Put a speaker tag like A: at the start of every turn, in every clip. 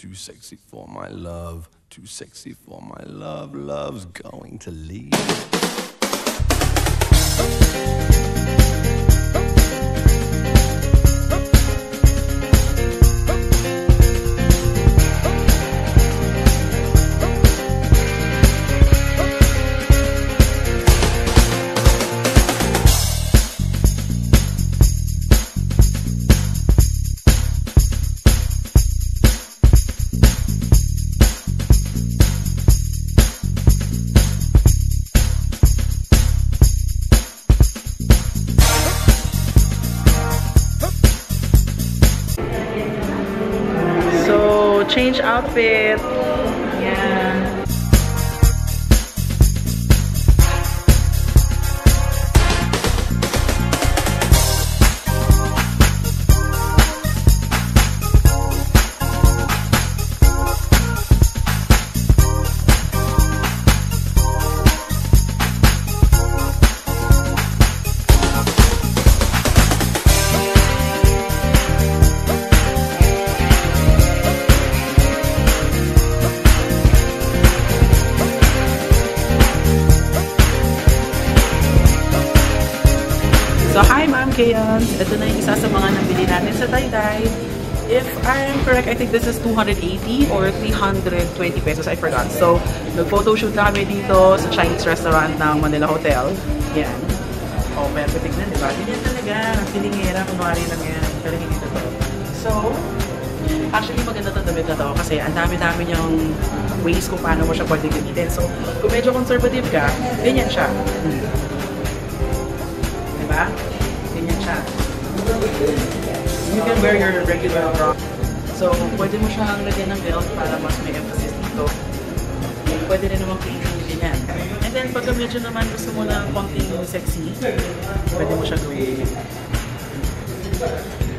A: Too sexy for my love, too sexy for my love, love's going to leave.
B: Change outfit. Yeah. So, hi Ma'am Kayans! Ito na yung isa sa mga nabili natin sa Taytay. If I'm correct, I think this is 280 or 320 pesos. I forgot. So, nag-photoshoot na kami dito sa Chinese restaurant ng Manila Hotel. Yan. Oh, pero tignan, diba? Ganyan talaga. Silingera, kunwari lang yan. Pero hindi dito to. So, actually maganda ito damit na to kasi ang dami-dami niyang ways kung paano mo siya pwede gamitin. So, kung medyo conservative ka, ganyan siya. Diba? Ganyan siya. You can wear your regular bra. So, pwede mo siyang lagyan ng belt para mas may emphasis dito. Pwede rin naman clean ganyan. And then, pagka medyo naman gusto mo na konting sexy, pwede mo siya gawin.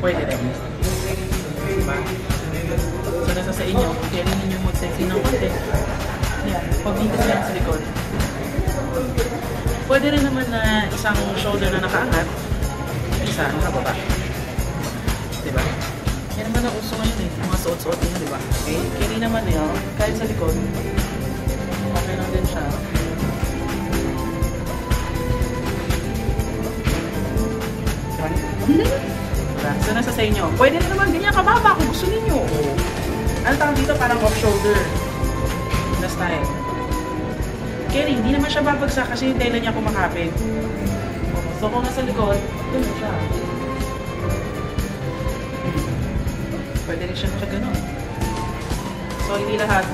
B: Pwede rin. Diba? So, nasa sa inyo, kung kailan ninyo mag-sexy ng konti. Yan. Pag dito sila sa likod. Pwede rin naman na isang shoulder na nakaangat, isa nakababa. Diba? Yan naman ang uso ngayon eh, mga suot-suot nyo, diba? Okay? Kaya naman yun, kahit sa likod, okay lang din siya. Diba? So, nasa sa inyo. Pwede rin naman ganyan kababa kung gusto ninyo. Ano tawag dito? Parang off-shoulder na style. Kaya hindi naman siya babagsak kasi yung tela niya kumakapit. So kung nasa likod, doon siya. Pwede rin siya ganun. So hindi lahat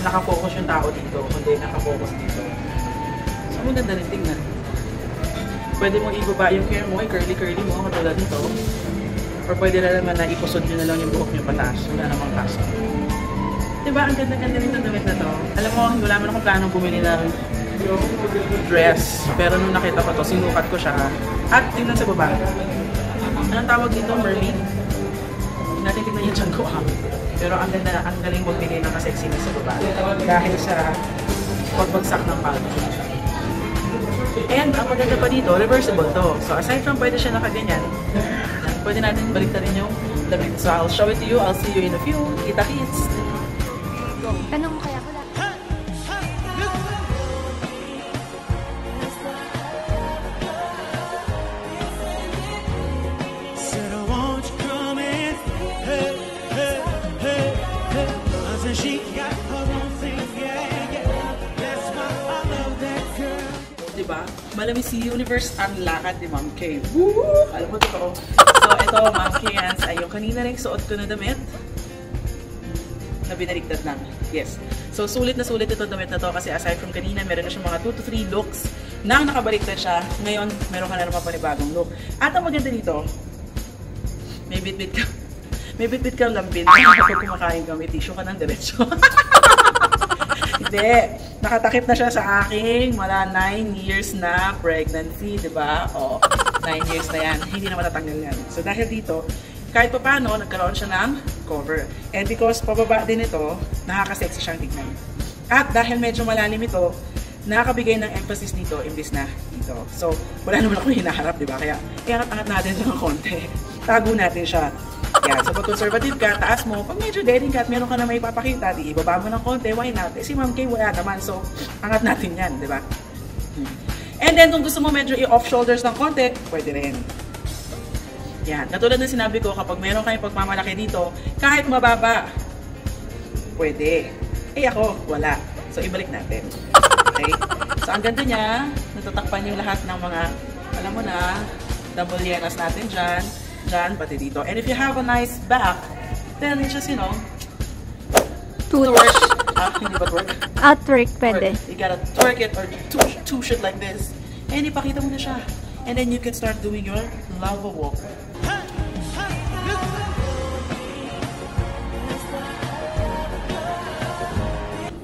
B: nakafocus yung tao dito, kundi nakafocus dito. So maganda rin tingnan. Pwede mo ibaba yung hair mo, curly-curly mo, katulad nito. Or pwede na naman na ipusod nyo na lang yung buhok nyo pataas. Wala namang kaso. Diba, ang ganda-ganda rin ng damit na to. Alam mo, wala man akong planong bumili ng dress. Pero nung nakita ko to, sinukat ko siya. At tingnan sa baba. Anong tawag dito? Mermaid. Natin tingnan yung tiyan ko. Pero ang ganda, ang galing magbigay ng kasexiness sa baba. Dahil sa pagbagsak ng palto. And ang maganda pa dito, reversible to. So aside from pwede siya nakaganyan, pwede natin baliktarin yung damit. So I'll show it to you. I'll see you in a few. Kita-kits!
C: Tanong mo kaya ko lang.
B: Diba? Malami si Universe ang lakad ni Ma'am Kay. Woo! Alam mo totoo. So ito, Ma'am Kayans, ay yung kanina rin suot ko na damit na binaligtad namin. Yes. So, sulit na sulit ito damit na to kasi aside from kanina, meron na siyang mga 2 to 3 looks na nakabaliktad siya. Ngayon, meron ka na naman panibagong look. At ang maganda dito, may bit-bit ka. May bit-bit kang lambin. Kapag kumakain ka, may tissue ka ng diretsyo. Hindi. Nakatakip na siya sa aking mula 9 years na pregnancy, di ba? O, 9 years na yan. Hindi na matatanggal yan. So, dahil dito, kahit pa paano, nagkaroon siya ng cover. And because pababa din ito, nakaka-sexy siyang tignan. At dahil medyo malalim ito, nakakabigay ng emphasis dito imbis na dito. So, wala naman ako hinaharap, di ba? Kaya, iangat-angat natin ito ng konti. Tago natin siya. Yan. So, pag conservative ka, taas mo. Pag medyo dating ka at meron ka na may papakita, di ibaba mo ng konti, why not? Eh, si Ma'am Kay wala naman. So, angat natin yan, di ba? And then, kung gusto mo medyo i-off shoulders ng konti, pwede rin. Yan. Katulad ng sinabi ko, kapag meron kayong pagmamalaki dito, kahit mababa, pwede. Eh ako, wala. So, ibalik natin. Okay? So, ang ganda niya, natatakpan yung lahat ng mga, alam mo na, double yenas natin dyan, pati dito. And if you have a nice back, then it's just, you know, twerk. Hindi ba twerk?
C: Outwork, pwede.
B: You gotta twerk it or touch it like this. And ipakita mo na siya. And then you can start doing your lava walk.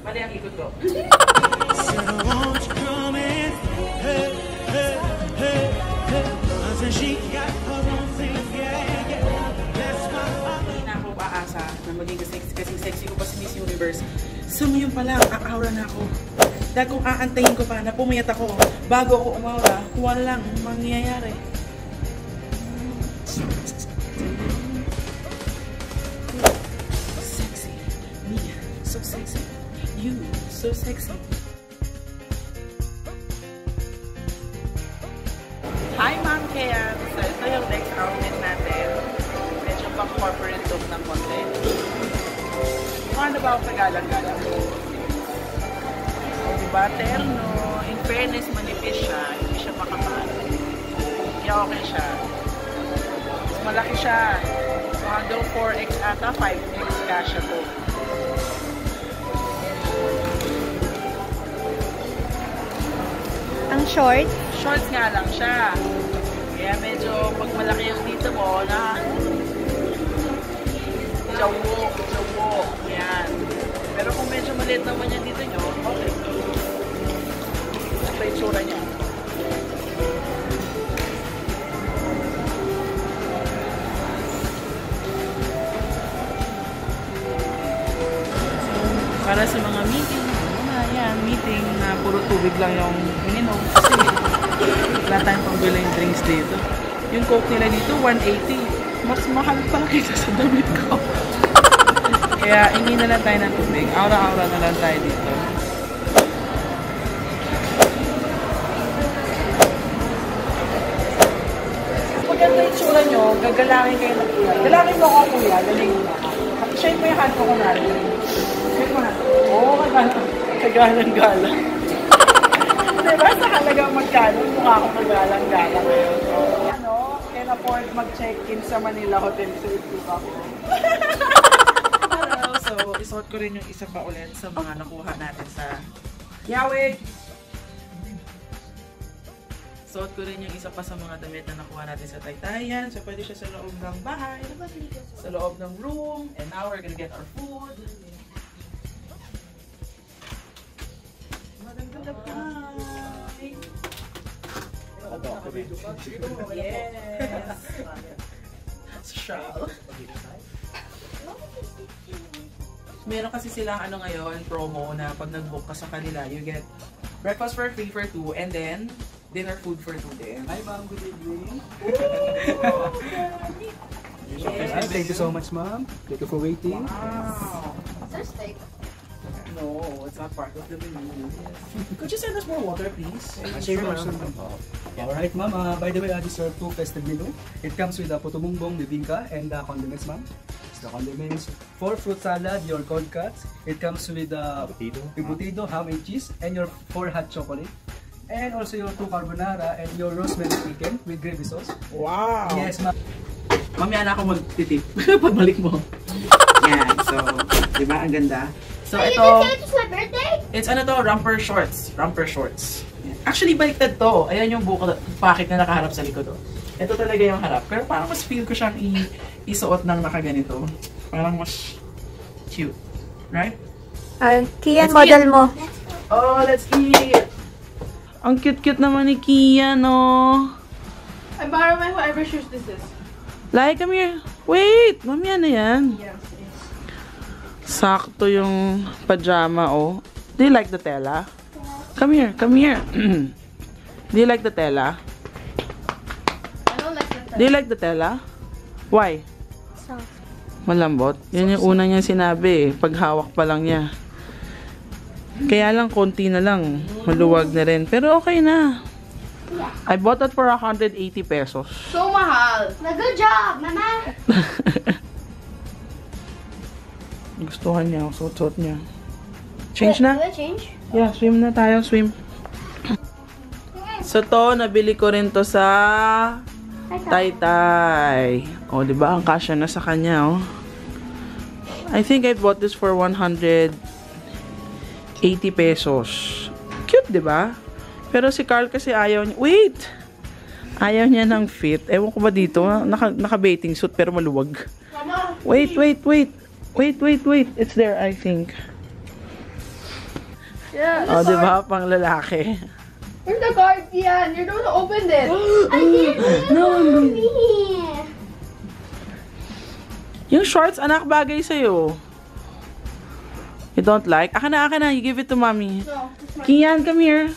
B: Mali ang ikot ko. Hindi na ako aasa na maging kasing sexy ko pa si Miss Universe. So ngayon pa lang, aura na ako. Dahil kung aantayin ko pa na pumayat ako bago ako umaura, walang mangyayari. Sexy. Me, so sexy. You, so sexy. Hi, Ma'am Kaya. So, ito yung next outfit natin. Medyo pang corporate look ng konti. Ano ba ako kagalang-galang? O, diba? Terno. In fairness, manipis siya. Hindi siya makapal. Kaya okay siya. Mas malaki siya. So, hanggang 4X ata, 5X kasha to.
C: Ang short.
B: Shorts nga lang siya. Kaya medyo pag malaki yung dito mo, na jawo. Yan. Pero kung medyo maliit naman yung dito nyo, okay. Ito yung tsura niya. Para sa mga meeting, yan, meeting na puro tubig lang yung ininom. Kasi wala tayong pambili yung drinks dito. Yung Coke nila dito, 180. Mas mahal pa kaysa sa damit ko. Kaya ingin na lang tayo ng tubig. Aura-aura na lang tayo dito. Pag ganda yung tsura nyo, gagalangin kayo ng kuya. Galangin mo ako kuya, galing mo ako. Shake mo yung hand ko kunwari. Shake mo na. Oo, kagalang-galang. Diba sa halagang magkano, mukha akong kagalang-galang ngayon. So, ano, can afford mag-check-in sa Manila Hotel sa YouTube ako. So, isuot ko rin yung isa pa ulit sa mga nakuha natin sa Yahweh! Suot ko rin yung isa pa sa mga damit na nakuha natin sa Taytayan. So, pwede siya sa loob ng bahay, sa loob ng room. And now, we're gonna get our food. Maganda pa! Yes! Shall. Meron kasi silang ano ngayon, promo na pag nag-book ka sa kanila, you get breakfast for free for 2 and then dinner food for 2 din.
D: Hi ma'am, good evening.
B: Yes.
D: Thank you so much ma'am. Thank you for waiting.
B: Wow. No, it's not part of the menu. Could you send us more water, please?
D: Sure ma'am. Alright ma'am, by the way, this are 2 festive menu. It comes with puto bumbong, bibingka, and condiments ma'am. The condiments for fruit salad, your corn cuts. It comes with embutido, ham and cheese, and your 4 hot chocolate. And also your 2 carbonara and your rosemary chicken with gravy sauce.
B: Wow!
D: Yes ma'am.
B: Mamaya na ako magtitip. Pagbalik mo. Yan. So, di ba? Ang ganda. So, ito.
C: It's my birthday?
B: It's ano to? Romper shorts. Romper shorts. Yan. Actually, baliktad to. Ayan yung pocket na nakaharap sa likod. Oh. Ito talaga yung harap. Pero parang mas feel ko siyang isuot ng nakaganito. Parang mas cute. Right?
C: Kian, model mo.
B: Oh, let's eat! Ang cute-cute naman ni Kian, no?
E: I borrow my whoever shoes this is.
B: Lai, come here. Wait! Mamaya na yan. Sakto yung pajama, oh. Do you like the tela? Come here, come here. Do you like the tela?
E: I don't like the
B: Do you like the tela? Why?
C: Soft.
B: Malambot? Yun yung una niya sinabi eh. Paghawak pa lang niya. Kaya lang, konti na lang. Maluwag na rin. Pero okay na. I bought that for 180 pesos.
E: So mahal.
C: Good job, Mama.
B: Gustuhan niya. Suot-suot niya. Change na?
C: Change?
B: Yeah, swim na tayo. Swim. So to, nabili ko rin to sa Taytay. O, diba? Ang kasya na sa kanya, oh. I think I bought this for 180 pesos. Cute, diba? Pero si Carl kasi ayaw niya. Wait! Ayaw niya ng fit. Ewan ko ba dito? Naka-bathing suit pero maluwag. Wait. It's there, I think.
E: Yeah.
B: O, diba? Pang lalaki.
E: Where's the card, Kian? You're the one who opened it.
C: I didn't.
B: No,
C: Me.
B: Yung shorts, anak, bagay sa'yo. You don't like? Akin na. You give it to mommy.
E: No, it's my
B: Kian, come here.